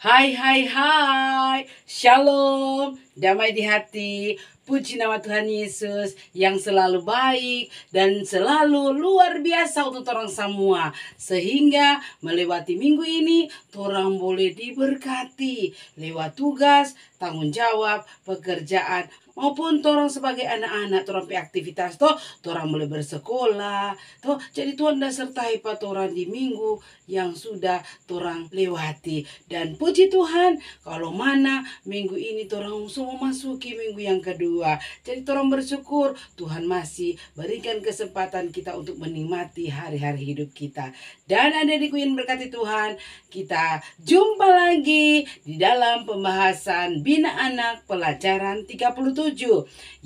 Hai hai hai, shalom, damai di hati, puji nama Tuhan Yesus yang selalu baik dan selalu luar biasa untuk orang semua. Sehingga melewati minggu ini, orang boleh diberkati lewat tugas, tanggung jawab, pekerjaan, maupun orang sebagai anak-anak, orang aktivitas toh, orang boleh bersekolah, toh. Jadi Tuhan dah sertai pat orang di minggu yang sudah orang lewati. Dan puji Tuhan, kalau mana minggu ini orang semua masuki minggu yang kedua. Jadi orang bersyukur Tuhan masih berikan kesempatan kita untuk menikmati hari-hari hidup kita. Dan adik-adikku yang berkati Tuhan, kita jumpa lagi di dalam pembahasan Bina Anak pelajaran 37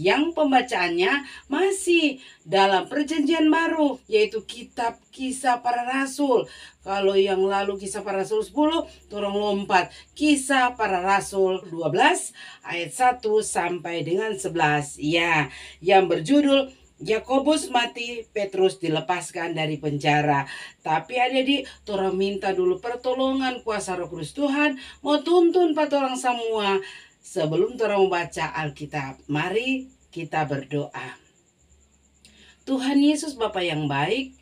yang pembacaannya masih dalam perjanjian baru, yaitu kitab Kisah Para Rasul. Kalau yang lalu Kisah Para Rasul 10, orang lompat Kisah Para Rasul 12 ayat 1 sampai dengan 11. Ya, yang berjudul Yakobus mati, Petrus dilepaskan dari penjara. Tapi adik-adik, orang minta dulu pertolongan kuasa Roh Kudus Tuhan mau tuntun pat orang semua. Sebelum orang membaca Alkitab, mari kita berdoa. Tuhan Yesus Bapa yang baik,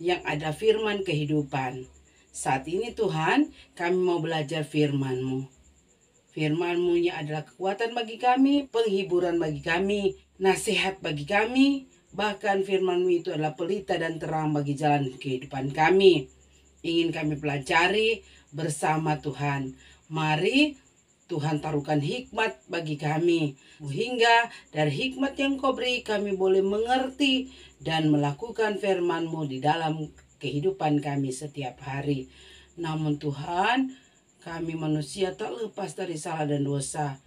yang ada firman kehidupan. Saat ini Tuhan, kami mau belajar firman-Mu. Firman-Mu yang adalah kekuatan bagi kami, penghiburan bagi kami, nasihat bagi kami. Bahkan firman-Mu itu adalah pelita dan terang bagi jalan kehidupan kami. Ingin kami pelajari bersama Tuhan. Mari Tuhan taruhkan hikmat bagi kami. Hingga dari hikmat yang Kau beri kami boleh mengerti dan melakukan firman-Mu di dalam kehidupan kami setiap hari. Namun Tuhan, kami manusia tak lepas dari salah dan dosa.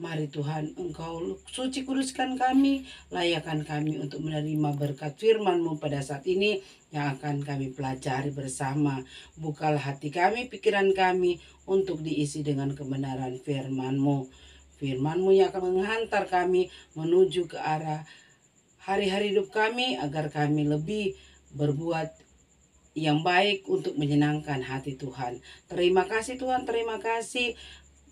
Mari Tuhan, Engkau suci kuduskan kami, layakkan kami untuk menerima berkat firman-Mu pada saat ini yang akan kami pelajari bersama. Bukalah hati kami, pikiran kami untuk diisi dengan kebenaran firman-Mu. Firman-Mu yang akan menghantar kami menuju ke arah hari-hari hidup kami agar kami lebih berbuat yang baik untuk menyenangkan hati Tuhan. Terima kasih Tuhan, terima kasih.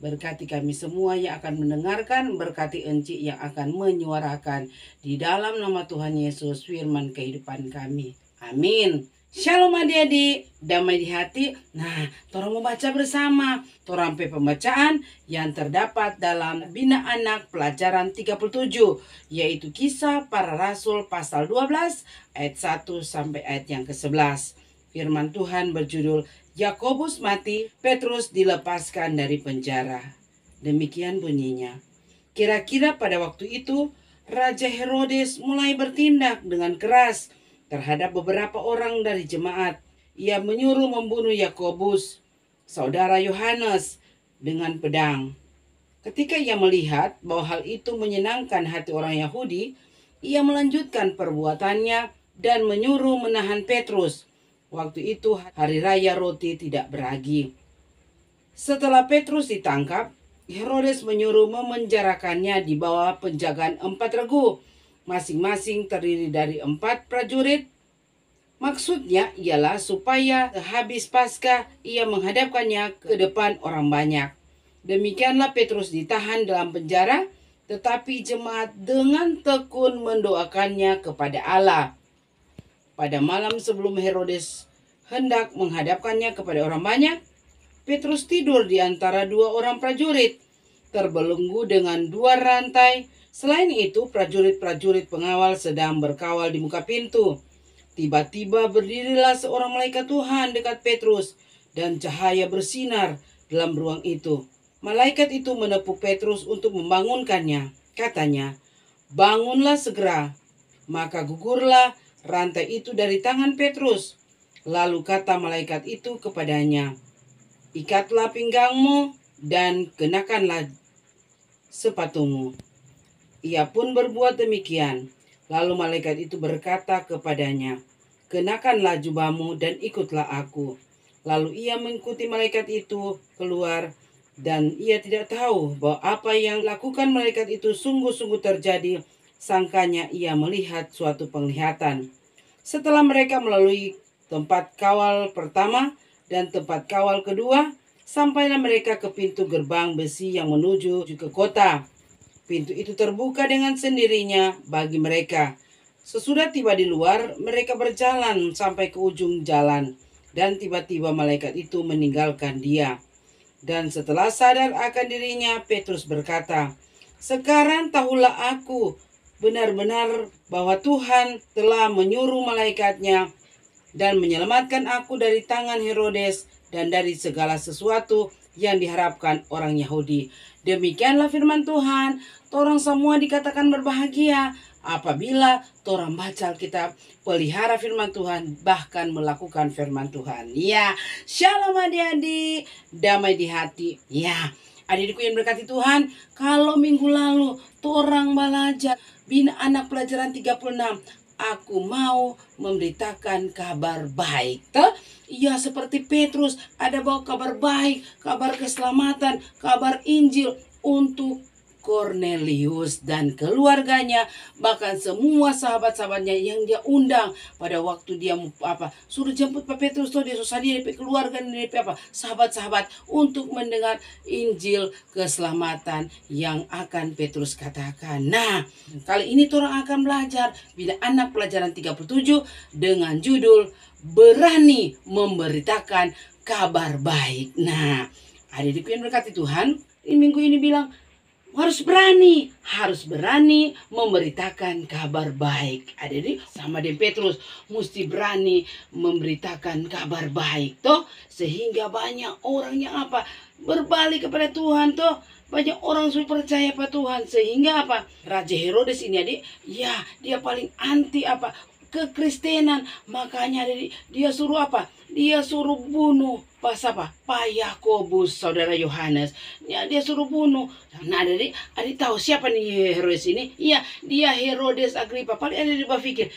Berkati kami semua yang akan mendengarkan, berkati Enci yang akan menyuarakan. Di dalam nama Tuhan Yesus, firman kehidupan kami. Amin. Shalom adik-adik, damai di hati. Nah, torang mau baca bersama. Torang sampai pembacaan yang terdapat dalam Bina Anak pelajaran 37, yaitu Kisah Para Rasul pasal 12 ayat 1 sampai ayat yang ke-11. Firman Tuhan berjudul Yakobus mati, Petrus dilepaskan dari penjara. Demikian bunyinya. Kira-kira pada waktu itu, Raja Herodes mulai bertindak dengan keras terhadap beberapa orang dari jemaat. Ia menyuruh membunuh Yakobus, saudara Yohanes, dengan pedang. Ketika ia melihat bahwa hal itu menyenangkan hati orang Yahudi, ia melanjutkan perbuatannya dan menyuruh menahan Petrus. Waktu itu hari raya roti tidak beragi. Setelah Petrus ditangkap, Herodes menyuruh memenjarakannya di bawah penjagaan 4 regu, masing-masing terdiri dari 4 prajurit. Maksudnya ialah supaya habis Paskah ia menghadapkannya ke depan orang banyak. Demikianlah Petrus ditahan dalam penjara, tetapi jemaat dengan tekun mendoakannya kepada Allah. Pada malam sebelum Herodes hendak menghadapkannya kepada orang banyak, Petrus tidur di antara 2 orang prajurit, terbelenggu dengan 2 rantai. Selain itu, prajurit-prajurit pengawal sedang berkawal di muka pintu. Tiba-tiba berdirilah seorang malaikat Tuhan dekat Petrus, dan cahaya bersinar dalam ruang itu. Malaikat itu menepuk Petrus untuk membangunkannya. Katanya, "Bangunlah segera." Maka gugurlah rantai itu dari tangan Petrus. Lalu kata malaikat itu kepadanya, "Ikatlah pinggangmu dan kenakanlah sepatumu." Ia pun berbuat demikian. Lalu malaikat itu berkata kepadanya, "Kenakanlah jubahmu dan ikutlah aku." Lalu ia mengikuti malaikat itu keluar, dan ia tidak tahu bahwa apa yang lakukan malaikat itu sungguh-sungguh terjadi. Sangkanya ia melihat suatu penglihatan. Setelah mereka melalui tempat kawal pertama dan tempat kawal kedua, Sampailah mereka ke pintu gerbang besi yang menuju ke kota. Pintu itu terbuka dengan sendirinya bagi mereka. Sesudah tiba di luar, mereka berjalan sampai ke ujung jalan. Dan tiba-tiba malaikat itu meninggalkan dia. Dan setelah sadar akan dirinya, Petrus berkata, "Sekarang tahulah aku benar-benar bahwa Tuhan telah menyuruh malaikatnya dan menyelamatkan aku dari tangan Herodes dan dari segala sesuatu yang diharapkan orang Yahudi." Demikianlah firman Tuhan. Torang semua dikatakan berbahagia apabila torang baca Alkitab, pelihara firman Tuhan, bahkan melakukan firman Tuhan. Ya, shalom adik-adik, damai di hati. Ya, adik-adikku yang berkati Tuhan, kalau minggu lalu torang belajar bina anak pelajaran 36, aku mau memberitakan kabar baik. Toh? Ya, seperti Petrus ada bawa kabar baik, kabar keselamatan, kabar Injil untuk Cornelius dan keluarganya, bahkan semua sahabat-sahabatnya yang dia undang pada waktu dia suruh jemput Pak Petrus tuh, dia susah dia keluarga sahabat-sahabat untuk mendengar Injil keselamatan yang akan Petrus katakan. Nah, kali ini orang akan belajar bila anak pelajaran 37 dengan judul berani memberitakan kabar baik. Nah, adik-adik yang berkati Tuhan, minggu ini bilang harus berani memberitakan kabar baik. Adik-adik sama dengan Petrus mesti berani memberitakan kabar baik toh, sehingga banyak orang yang berbalik kepada Tuhan toh. Banyak orang sudah percaya pada Tuhan, sehingga Raja Herodes ini adik, ya dia paling anti kekristenan. Makanya dia suruh dia suruh bunuh Pak Yakobus, saudara Yohanes. Ya, dia suruh bunuh. Nah, adik tahu siapa nih Herodes ini? Iya, dia Herodes Agripa. Paling adik berpikir,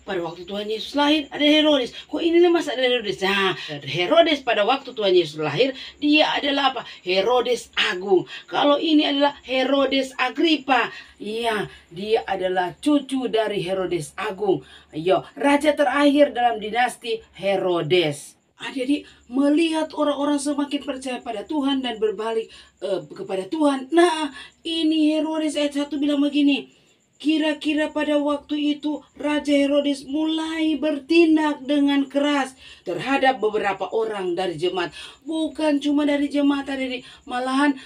pada waktu Tuhan Yesus lahir ada Herodes. Kok ini masa ada Herodes? Nah, Herodes pada waktu Tuhan Yesus lahir, dia adalah Herodes Agung. Kalau ini adalah Herodes Agripa. Iya, dia adalah cucu dari Herodes Agung. Raja terakhir dalam dinasti Herodes. Jadi melihat orang-orang semakin percaya pada Tuhan dan berbalik kepada Tuhan. Nah, ini Herodes ayat 1 bilang begini. Kira-kira pada waktu itu Raja Herodes mulai bertindak dengan keras terhadap beberapa orang dari jemaat. Bukan cuma dari jemaat, malahan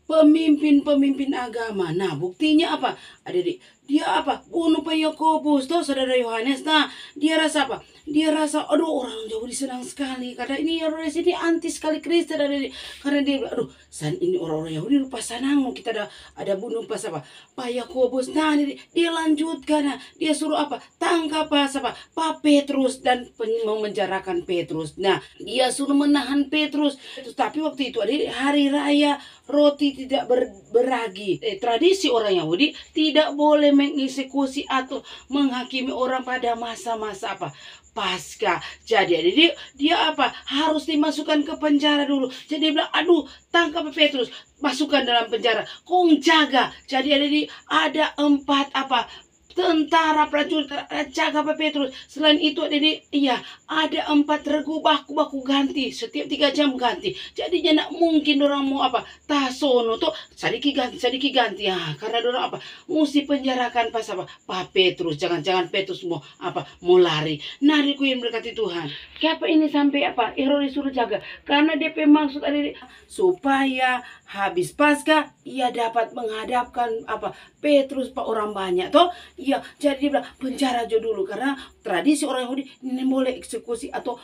pemimpin-pemimpin agama. Nah, buktinya adik-adik, dia bunuh Pak Yakobus tuh, saudara Yohanes. Nah, dia rasa dia rasa aduh, orang Yahudi senang sekali karena ini Herodes ini anti sekali Kristen, adik-adik. Karena dia aduh, ini orang-orang Yahudi lupa senang kita ada bunuh Pak Yakobus. Nah, dia lanjutkan. Nah, dia suruh tangkap Pak Petrus dan memenjarakan Petrus. Nah, dia suruh menahan Petrus. Tapi waktu itu adik, hari raya roti tidak beragi. Tradisi orang Yahudi tidak boleh mengeksekusi atau menghakimi orang pada masa-masa Paskah. Jadi dia harus dimasukkan ke penjara dulu. Jadi dia bilang, aduh, tangkap Petrus, masukkan dalam penjara, kong jaga. Jadi ada 4 tentara prajurit jaga Pak Petrus. Selain itu ada 4 regu baku ganti, setiap 3 jam ganti. Jadinya nak mungkin orang mau tasono tuh sedikit ganti ya, karena orang mesti penjarakan Pak Petrus. Jangan Petrus mau lari. Nah, adikku yang berkati Tuhan, kenapa ini sampai Herodes suruh jaga? Karena dia maksud supaya habis Paskah ia dapat menghadapkan Petrus orang banyak toh. Iya, jadi dia bilang penjara aja dulu, karena tradisi orang Yahudi ini boleh eksekusi atau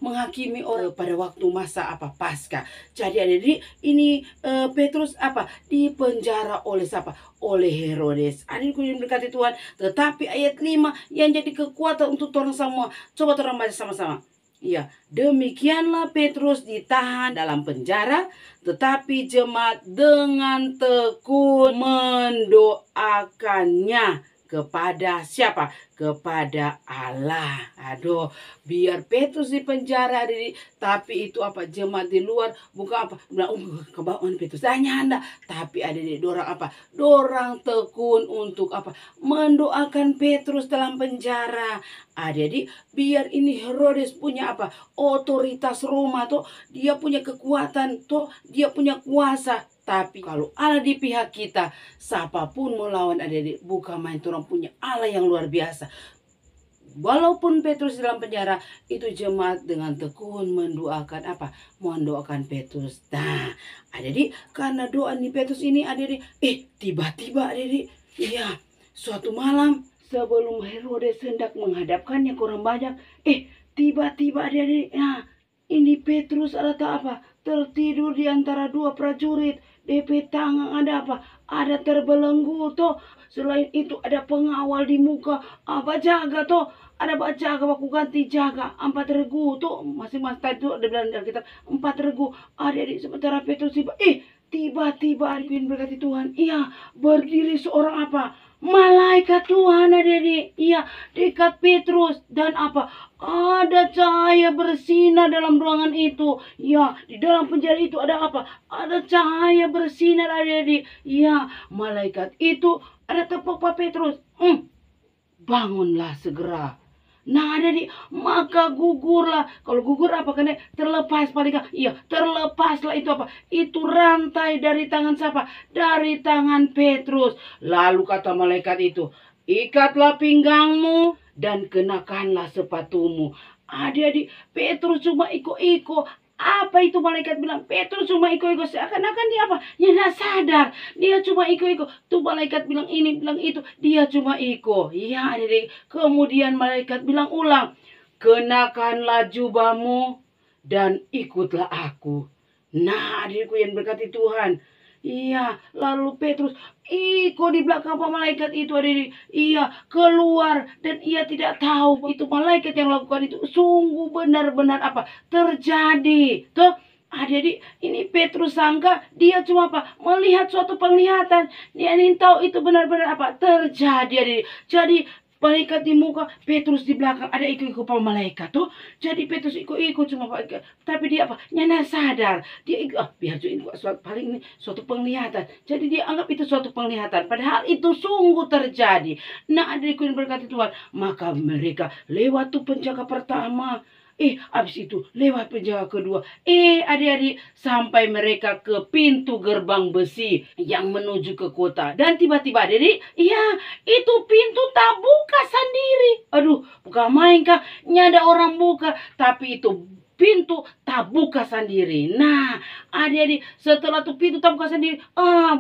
menghakimi orang pada waktu masa Paskah. Jadi adik ini Petrus dipenjara oleh siapa? Oleh Herodes. Adikku yang berkati Tuhan, tetapi ayat 5 yang jadi kekuatan untuk orang semua. Coba orang baca sama-sama. Ya, demikianlah Petrus ditahan dalam penjara, tetapi jemaat dengan tekun mendoakannya Kepada siapa? Kepada Allah. Aduh, biar Petrus di penjara, tapi itu apa, jemaat di luar bukan apa, bilang kebawaan Petrus nyanda, tapi ada di dorang apa, dorang tekun untuk apa, mendoakan Petrus dalam penjara. Jadi biar ini Herodes punya apa, otoritas Roma tuh, dia punya kekuatan tuh, dia punya kuasa. Tapi kalau Allah di pihak kita, siapapun melawan adik-adik, bukan main, orang punya Allah yang luar biasa. Walaupun Petrus dalam penjara, itu jemaat dengan tekun mendoakan apa? Mendoakan Petrus. Nah, adik-adik, karena doa nih Petrus ini, adik-adik, tiba-tiba adik-adik, iya, suatu malam sebelum Herodes hendak menghadapkannya ke orang banyak, tiba-tiba adik-adik, nah, ini Petrus ada apa? Tertidur di antara dua prajurit. DP tangan ada apa? Ada terbelenggu toh. Selain itu ada pengawal di muka. Apa jaga toh? Ada jaga, aku ganti jaga 4 regu tuh, masing-masing tadi tuh ada bilang dalam kitab 4 regu. Adik-adik, sementara Petrus tiba-tiba berkati Tuhan, iya, berdiri seorang apa, malaikat Tuhan, adik-adik, iya, dekat Petrus. Dan apa, ada cahaya bersinar dalam ruangan itu. Ya, di dalam penjara itu ada apa, ada cahaya bersinar, adik-adik. Ya, malaikat itu ada tepuk Pak Petrus, bangunlah segera. Nah, adik-adik, maka gugurlah. Kalau gugur apa, kan terlepas paling kan? Iya, terlepaslah itu apa? Itu rantai dari tangan siapa? Dari tangan Petrus. Lalu kata malaikat itu, ikatlah pinggangmu dan kenakanlah sepatumu. Adik-adik, Petrus cuma iko-iko. Apa itu malaikat bilang? Petrus cuma iko-iko. Seakan-akan dia apa? Dia tidak sadar. Dia cuma iko-iko. Tuh malaikat bilang ini, bilang itu. Dia cuma iko. Iya, adik-adik. Kemudian malaikat bilang ulang, kenakanlah jubahmu dan ikutlah aku. Nah, adikku yang berkati Tuhan. Iya, lalu Petrus ikut di belakang malaikat itu, adik. Iya, keluar, dan ia tidak tahu itu malaikat yang lakukan itu sungguh benar-benar apa terjadi. Tuh, adik-adik, ini Petrus sangka dia cuma apa, melihat suatu penglihatan. Dia ingin tahu itu benar-benar apa terjadi, adik. Jadi malaikat di muka, Petrus di belakang, ada ikut-ikut para malaikat tuh. Jadi Petrus ikut-ikut cuma apa, tapi dia apa, nyana sadar. Dia ikut, biar itu paling ini suatu penglihatan. Jadi dia anggap itu suatu penglihatan, padahal itu sungguh terjadi. Nah, adikku yang berkati Tuhan, maka mereka lewat tuh penjaga pertama. Habis itu lewat penjaga kedua. Adik-adik, sampai mereka ke pintu gerbang besi yang menuju ke kota. Dan tiba-tiba adik-adik, iya, itu pintu tak buka sendiri. Aduh, bukan main kah? Nyada orang buka, tapi itu pintu tak buka sendiri. Nah, adik-adik, setelah tuh pintu tak buka sendiri,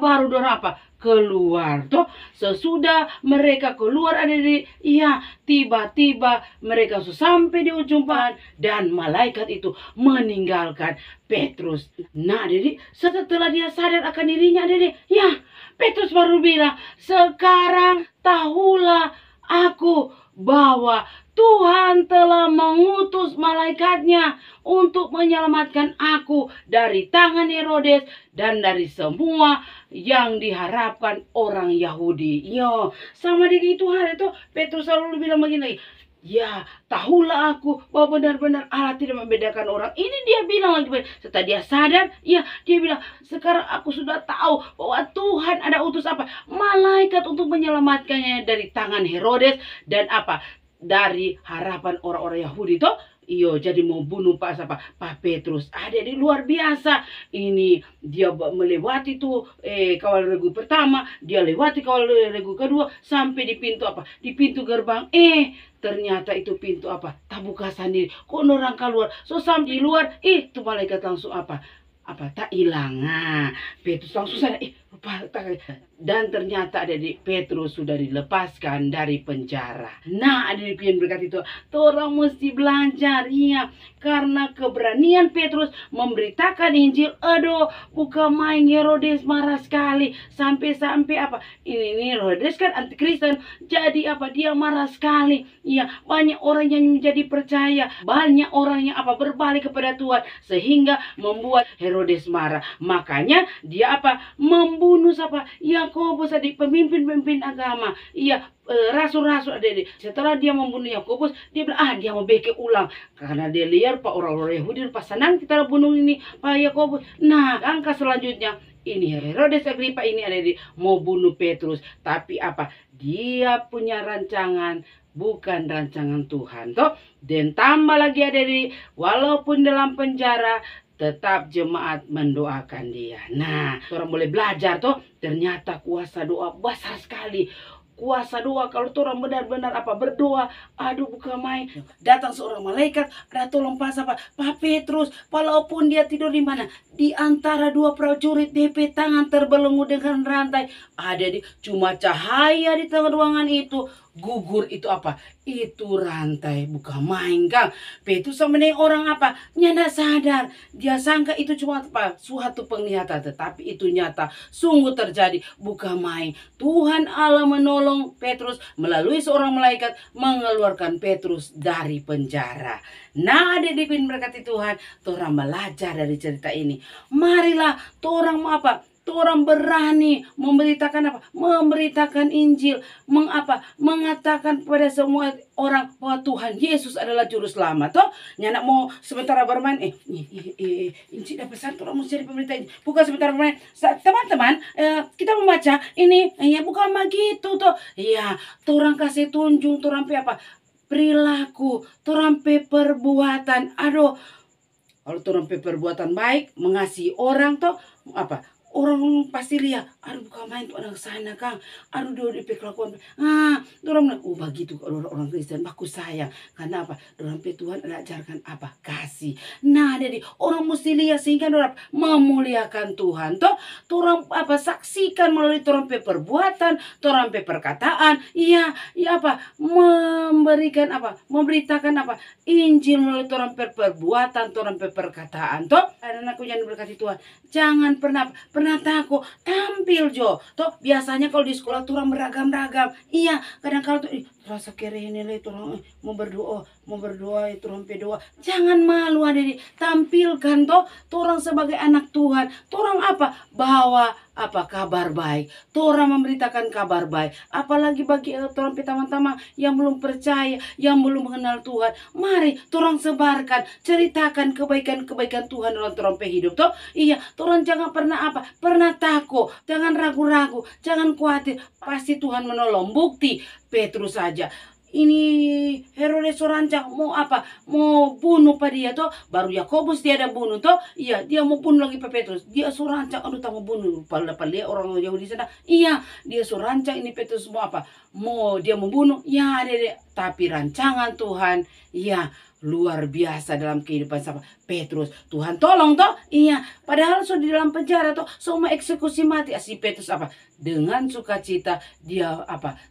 baru dorang apa? Keluar toh. Sesudah mereka keluar, adik-adik, iya, tiba-tiba mereka sampai di ujung pohon dan malaikat itu meninggalkan Petrus. Nah, adik-adik, setelah dia sadar akan dirinya, adik-adik, ya, Petrus baru bilang, sekarang tahulah aku bahwa Tuhan telah mengutus malaikatnya untuk menyelamatkan aku dari tangan Herodes dan dari semua yang diharapkan orang Yahudi. Yo, sama di itu hari itu Petrus selalu bilang begini, ya, tahulah aku bahwa benar-benar Allah tidak membedakan orang. Ini dia bilang lagi, setelah dia sadar, ya, dia bilang, sekarang aku sudah tahu bahwa Tuhan ada utus apa? Malaikat untuk menyelamatkannya dari tangan Herodes dan apa? Dari harapan orang-orang Yahudi toh. Iyo, jadi mau bunuh Pak Petrus. Ada di luar biasa. Ini dia melewati tuh kawal regu pertama, dia lewati kawal regu kedua sampai di pintu apa? Di pintu gerbang. Ternyata itu pintu apa? Tak buka sendiri. Kok orang keluar? So sampai di luar, tuh malaikat langsung apa? Tak hilang. Nah, Petrus langsung sadar, lupa. Dan ternyata adik Petrus sudah dilepaskan dari penjara. Nah, adik yang berkati itu, orang mesti belajar, iya, karena keberanian Petrus memberitakan Injil. Aduh, bukan main, Herodes marah sekali, sampai-sampai apa? Ini Herodes kan anti Kristen, jadi apa? Dia marah sekali. Iya, banyak orang yang menjadi percaya, banyak orang yang apa berbalik kepada Tuhan, sehingga membuat Herodes marah. Makanya dia apa? Membunuh siapa? Yang Yakobus adik pemimpin-pemimpin agama. Iya, rasul-rasul adik. Setelah dia membunuh Yakobus, dia bilang dia mau beke ulang karena dia lihat pak orang-orang Yahudi pas senang kita bunuh ini pak Yakobus. Nah, langkah selanjutnya ini Herodes Agripa ini ada di mau bunuh Petrus, tapi apa? Dia punya rancangan, bukan rancangan Tuhan toh. Dan tambah lagi ada di walaupun dalam penjara tetap jemaat mendoakan dia. Nah, orang boleh belajar toh, ternyata kuasa doa besar sekali. Kuasa doa kalau orang benar-benar berdoa, aduh bukan main. Datang seorang malaikat, ada tolong pas Pak Petrus, walaupun dia tidur di mana? Di antara dua prajurit, DP tangan terbelenggu dengan rantai. Ada cuma cahaya di tengah ruangan itu. Gugur itu itu rantai, bukan main Kang. Petrus sama orang nyanda sadar. Dia sangka itu cuma suatu penglihatan, tetapi itu nyata, sungguh terjadi, bukan main. Tuhan Allah menolong Petrus melalui seorang malaikat mengeluarkan Petrus dari penjara. Nah, adik berkati Tuhan, torang belajar dari cerita ini. Marilah torang Orang berani memberitakan memberitakan Injil, mengatakan pada semua orang bahwa Tuhan Yesus adalah juru selamat. Toh, nyanak mau sementara bermain, Injil ada pesan orang mesti cari pemberita ini. Bukan sementara bermain. Teman-teman, kita membaca ini, ya bukan begitu toh. Ya, orang kasih tunjuk, orang perilaku, orang perbuatan. Aduh, kalau orang perbuatan baik, mengasihi orang toh orang pasti lihat, aduh bukan main tuh orang sana Kang, aduh dia kelakuan, orang bilang, begitu orang Kristen, aku sayang, karena orang Tuhan ajarkan kasih. Nah jadi orang mesti lihat sehingga orang memuliakan Tuhan, toh orang saksikan melalui orang perbuatan, orang perkataan, memberikan memberitakan Injil melalui orang perbuatan, orang perkataan, toh anakku yang diberkati Tuhan, jangan pernah takut tampil Jo. Toh biasanya kalau di sekolah tuh orang beragam-ragam. Iya, kadang-kadang tuh rasa kere ini lah itu orang mau berdoa itu orang doa. Jangan malu adik, tampilkan toh orang sebagai anak Tuhan. Orang bawa kabar baik. Orang memberitakan kabar baik. Apalagi bagi orang teman-teman yang belum percaya, yang belum mengenal Tuhan. Mari orang sebarkan, ceritakan kebaikan-kebaikan Tuhan dalam orang hidup toh. Iya, orang jangan pernah takut, jangan ragu-ragu, jangan khawatir. Pasti Tuhan menolong. Bukti Petrus saja. Ini Herodes rancang mau bunuh dia toh, baru Yakobus dia ada bunuh toh, iya dia mau bunuh lagi Petrus, dia rancang tak mau bunuh, padahal dia orang Yahudi sana, iya dia rancang ini Petrus mau dia membunuh, ya tapi rancangan Tuhan, iya luar biasa dalam kehidupan Petrus. Tuhan tolong toh, iya padahal sudah di dalam penjara toh, semua eksekusi mati. Si Petrus dengan sukacita dia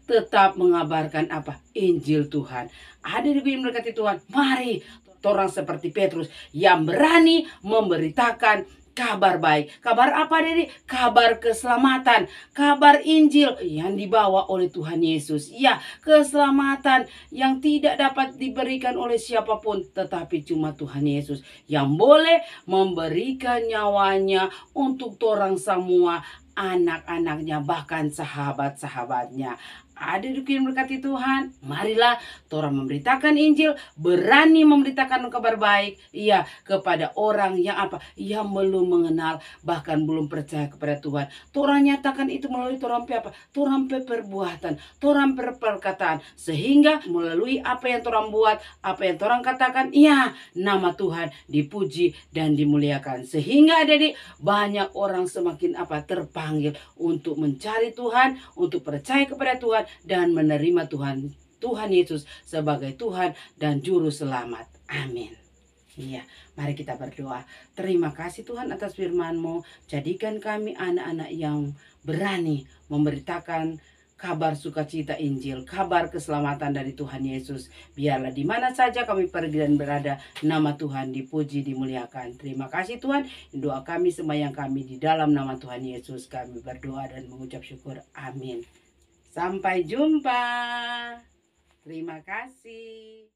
tetap mengabarkan Injil Tuhan. Ada di berkati Tuhan. Mari orang seperti Petrus yang berani memberitakan kabar baik. Kabar apa Dedi? Kabar keselamatan. Kabar Injil yang dibawa oleh Tuhan Yesus. Ya, keselamatan yang tidak dapat diberikan oleh siapapun. Tetapi cuma Tuhan Yesus yang boleh memberikan nyawanya untuk orang semua. Anak-anaknya, bahkan sahabat-sahabatnya. Ada yang berkati Tuhan. Marilah orang memberitakan Injil, berani memberitakan kabar baik, iya, kepada orang yang yang belum mengenal, bahkan belum percaya kepada Tuhan. Orang nyatakan itu melalui orang perbuatan, orang perkataan, sehingga melalui apa yang orang buat, apa yang orang katakan, iya, nama Tuhan dipuji dan dimuliakan. Sehingga banyak orang semakin terpanggil untuk mencari Tuhan, untuk percaya kepada Tuhan, dan menerima Tuhan Yesus sebagai Tuhan dan Juru Selamat. Amin. Iya, mari kita berdoa. Terima kasih Tuhan atas firman-Mu. Jadikan kami anak-anak yang berani memberitakan kabar sukacita Injil, kabar keselamatan dari Tuhan Yesus. Biarlah di mana saja kami pergi dan berada, nama Tuhan dipuji, dimuliakan. Terima kasih Tuhan. Doa kami, sembahyang kami di dalam nama Tuhan Yesus. Kami berdoa dan mengucap syukur. Amin. Sampai jumpa. Terima kasih.